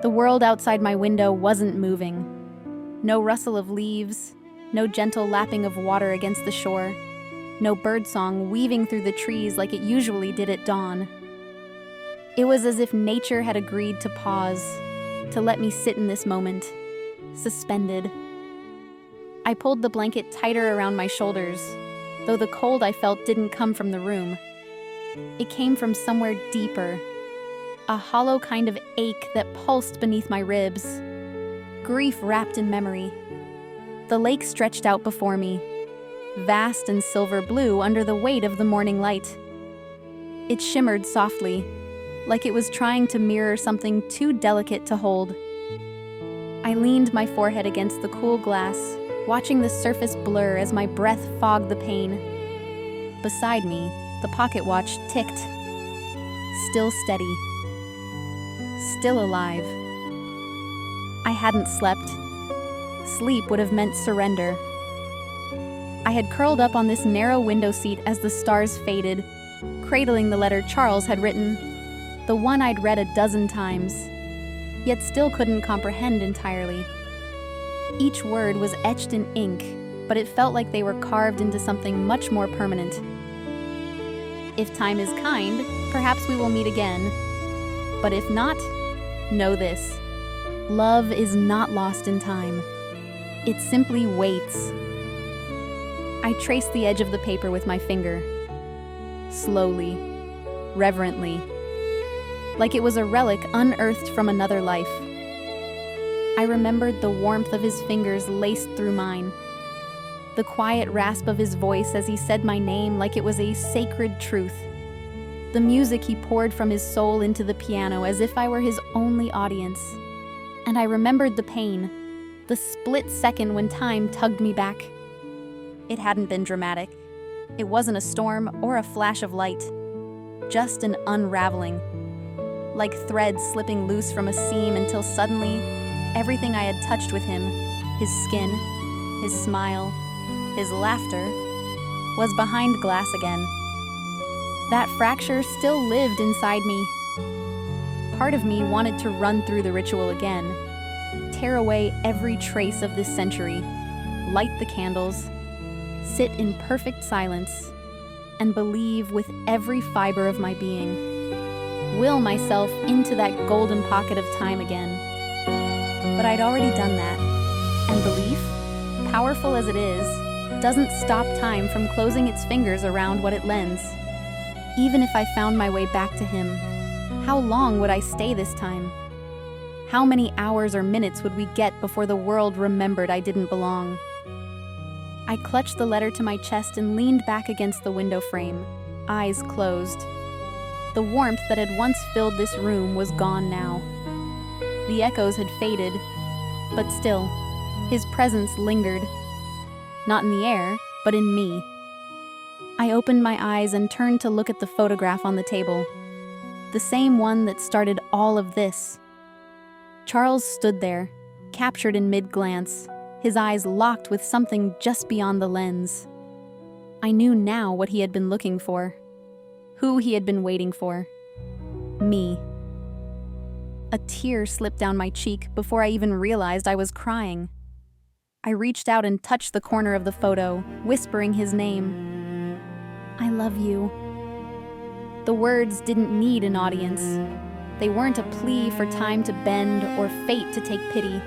The world outside my window wasn't moving. No rustle of leaves, no gentle lapping of water against the shore, no birdsong weaving through the trees like it usually did at dawn. It was as if nature had agreed to pause, to let me sit in this moment, suspended. I pulled the blanket tighter around my shoulders, though the cold I felt didn't come from the room. It came from somewhere deeper, a hollow kind of ache that pulsed beneath my ribs, grief wrapped in memory. The lake stretched out before me, vast and silver blue under the weight of the morning light. It shimmered softly, like it was trying to mirror something too delicate to hold. I leaned my forehead against the cool glass, watching the surface blur as my breath fogged the pain. Beside me, the pocket watch ticked, still steady, still alive. I hadn't slept. Sleep would have meant surrender. I had curled up on this narrow window seat as the stars faded, cradling the letter Charles had written, the one I'd read a dozen times, yet still couldn't comprehend entirely. Each word was etched in ink, but it felt like they were carved into something much more permanent. If time is kind, perhaps we will meet again. But if not, know this: love is not lost in time. It simply waits. I traced the edge of the paper with my finger, slowly, reverently, like it was a relic unearthed from another life. I remembered the warmth of his fingers laced through mine, the quiet rasp of his voice as he said my name like it was a sacred truth, the music he poured from his soul into the piano as if I were his only audience. And I remembered the pain, the split second when time tugged me back. It hadn't been dramatic. It wasn't a storm or a flash of light, just an unraveling, like threads slipping loose from a seam until suddenly, everything I had touched with him, his skin, his smile, his laughter, was behind glass again. That fracture still lived inside me. Part of me wanted to run through the ritual again, tear away every trace of this century, light the candles, sit in perfect silence, and believe with every fiber of my being, will myself into that golden pocket of time again. But I'd already done that, and belief, powerful as it is, doesn't stop time from closing its fingers around what it lends. Even if I found my way back to him, how long would I stay this time? How many hours or minutes would we get before the world remembered I didn't belong? I clutched the letter to my chest and leaned back against the window frame, eyes closed. The warmth that had once filled this room was gone now. The echoes had faded, but still, his presence lingered. Not in the air, but in me. I opened my eyes and turned to look at the photograph on the table. The same one that started all of this. Charles stood there, captured in mid-glance, his eyes locked with something just beyond the lens. I knew now what he had been looking for, who he had been waiting for. Me. A tear slipped down my cheek before I even realized I was crying. I reached out and touched the corner of the photo, whispering his name. I love you. The words didn't need an audience. They weren't a plea for time to bend or fate to take pity.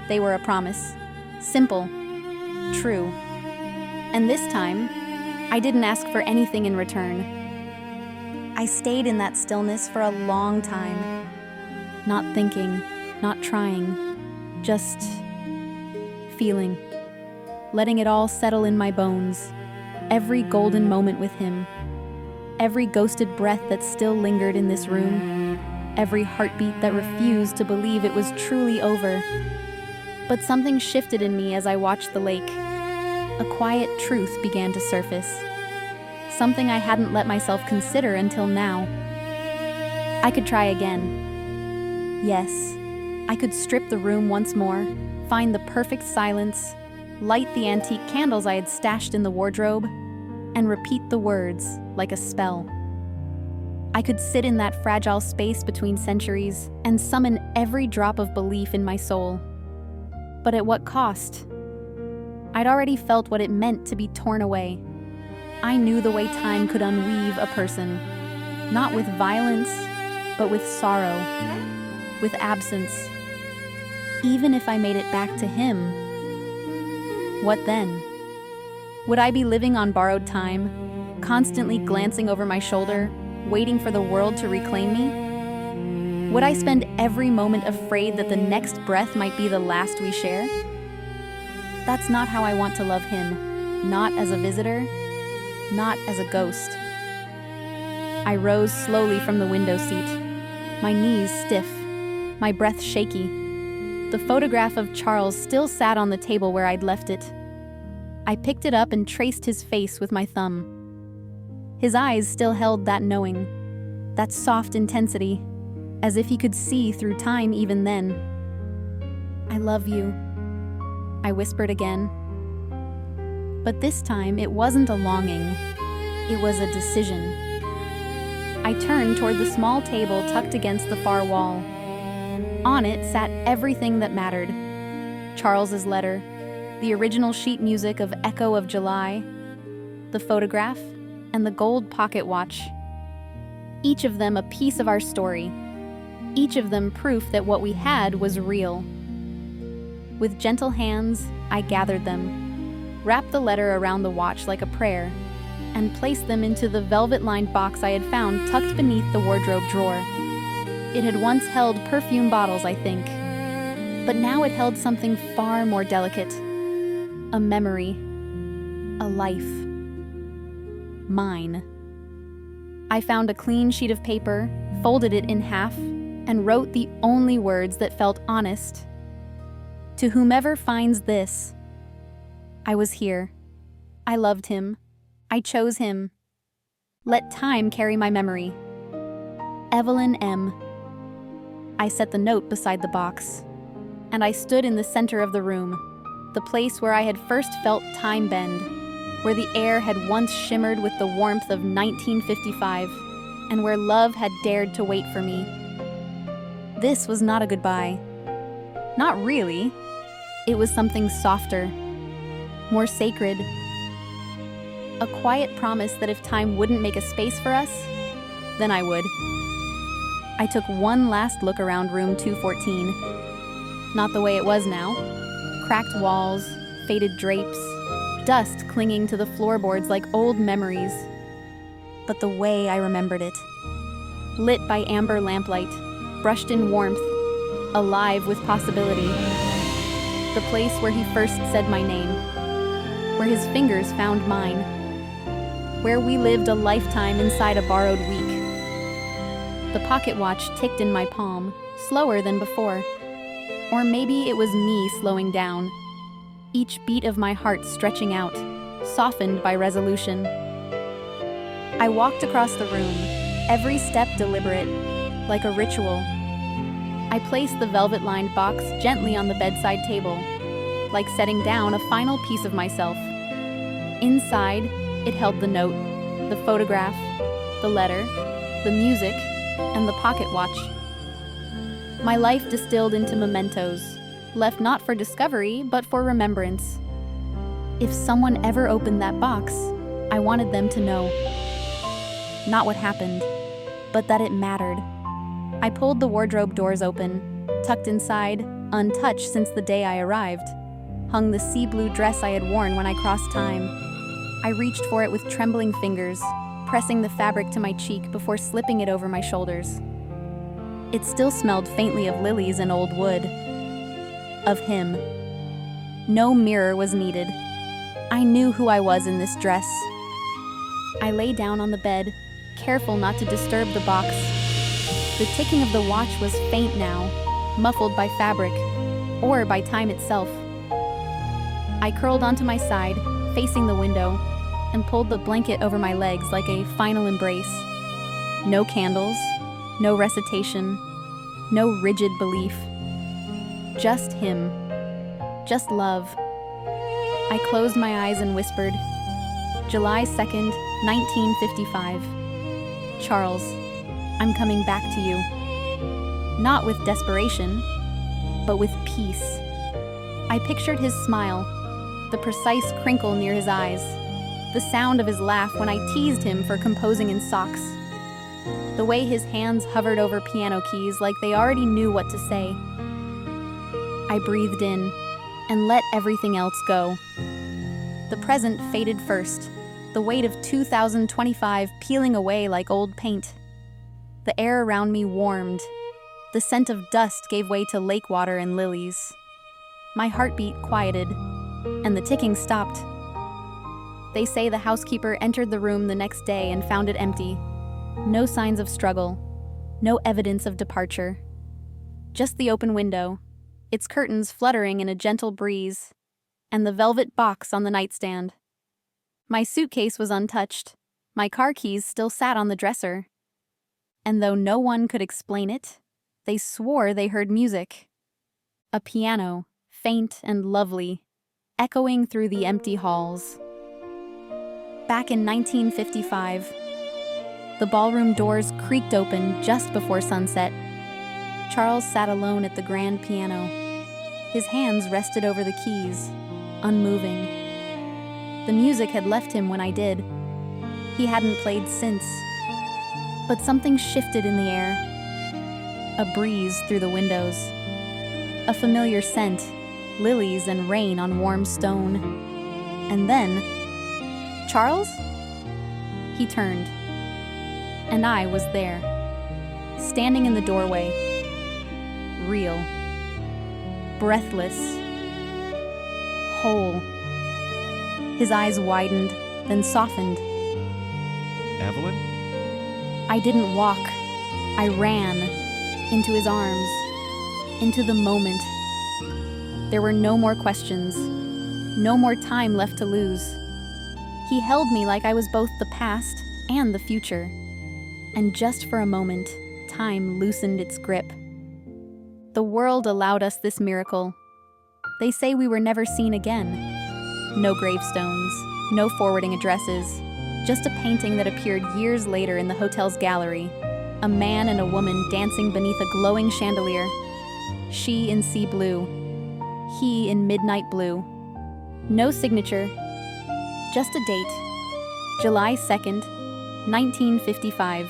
They were a promise. Simple. True. And this time, I didn't ask for anything in return. I stayed in that stillness for a long time. Not thinking, not trying, just feeling. Letting it all settle in my bones. Every golden moment with him. Every ghosted breath that still lingered in this room. Every heartbeat that refused to believe it was truly over. But something shifted in me as I watched the lake. A quiet truth began to surface. Something I hadn't let myself consider until now. I could try again. Yes, I could strip the room once more, find the perfect silence, light the antique candles I had stashed in the wardrobe, and repeat the words like a spell. I could sit in that fragile space between centuries and summon every drop of belief in my soul. But at what cost? I'd already felt what it meant to be torn away. I knew the way time could unweave a person, not with violence, but with sorrow, with absence. Even if I made it back to him, what then? Would I be living on borrowed time, constantly glancing over my shoulder, waiting for the world to reclaim me? Would I spend every moment afraid that the next breath might be the last we share? That's not how I want to love him, not as a visitor, not as a ghost. I rose slowly from the window seat, my knees stiff, my breath shaky. The photograph of Charles still sat on the table where I'd left it. I picked it up and traced his face with my thumb. His eyes still held that knowing, that soft intensity, as if he could see through time even then. "I love you," I whispered again. But this time it wasn't a longing, it was a decision. I turned toward the small table tucked against the far wall. On it sat everything that mattered. Charles's letter, the original sheet music of Echo of July, the photograph, and the gold pocket watch. Each of them a piece of our story. Each of them proof that what we had was real. With gentle hands, I gathered them, wrapped the letter around the watch like a prayer, and placed them into the velvet-lined box I had found tucked beneath the wardrobe drawer. It had once held perfume bottles, I think, but now it held something far more delicate. A memory, a life. Mine. I found a clean sheet of paper, folded it in half, and wrote the only words that felt honest. To whomever finds this, I was here. I loved him. I chose him. Let time carry my memory. Evelyn M. I set the note beside the box, and I stood in the center of the room, the place where I had first felt time bend, where the air had once shimmered with the warmth of 1955, and where love had dared to wait for me. This was not a goodbye. Not really. It was something softer, more sacred. A quiet promise that if time wouldn't make a space for us, then I would. I took one last look around room 214. Not the way it was now. Cracked walls, faded drapes, dust clinging to the floorboards like old memories. But the way I remembered it. Lit by amber lamplight, brushed in warmth, alive with possibility. The place where he first said my name, where his fingers found mine, where we lived a lifetime inside a borrowed week. The pocket watch ticked in my palm, slower than before. Or maybe it was me slowing down, each beat of my heart stretching out, softened by resolution. I walked across the room, every step deliberate, like a ritual. I placed the velvet-lined box gently on the bedside table, like setting down a final piece of myself. Inside, it held the note, the photograph, the letter, the music, and the pocket watch. My life distilled into mementos, left not for discovery, but for remembrance. If someone ever opened that box, I wanted them to know. Not what happened, but that it mattered. I pulled the wardrobe doors open, tucked inside, untouched since the day I arrived, hung the sea blue dress I had worn when I crossed time. I reached for it with trembling fingers, pressing the fabric to my cheek before slipping it over my shoulders. It still smelled faintly of lilies and old wood. Of him. No mirror was needed. I knew who I was in this dress. I lay down on the bed, careful not to disturb the box. The ticking of the watch was faint now, muffled by fabric, or by time itself. I curled onto my side, facing the window, and pulled the blanket over my legs like a final embrace. No candles, no recitation, no rigid belief. Just him. Just love. I closed my eyes and whispered, July 2nd, 1955. Charles. I'm coming back to you. Not with desperation, but with peace. I pictured his smile, the precise crinkle near his eyes, the sound of his laugh when I teased him for composing in socks, the way his hands hovered over piano keys like they already knew what to say. I breathed in and let everything else go. The present faded first, the weight of 2025 peeling away like old paint. The air around me warmed. The scent of dust gave way to lake water and lilies. My heartbeat quieted, and the ticking stopped. They say the housekeeper entered the room the next day and found it empty. No signs of struggle, no evidence of departure. Just the open window, its curtains fluttering in a gentle breeze, and the velvet box on the nightstand. My suitcase was untouched. My car keys still sat on the dresser. And though no one could explain it, they swore they heard music. A piano, faint and lovely, echoing through the empty halls. Back in 1955, the ballroom doors creaked open just before sunset. Charles sat alone at the grand piano. His hands rested over the keys, unmoving. The music had left him when I did. He hadn't played since. But something shifted in the air. A breeze through the windows. A familiar scent, lilies and rain on warm stone. And then, Charles? He turned. And I was there, standing in the doorway. Real. Breathless. Whole. His eyes widened, then softened. Evelyn? I didn't walk. I ran into his arms, into the moment. There were no more questions, no more time left to lose. He held me like I was both the past and the future. And just for a moment, time loosened its grip. The world allowed us this miracle. They say we were never seen again. No gravestones, no forwarding addresses, just a painting that appeared years later in the hotel's gallery. A man and a woman dancing beneath a glowing chandelier. She in sea blue, he in midnight blue. No signature, just a date. July 2nd, 1955.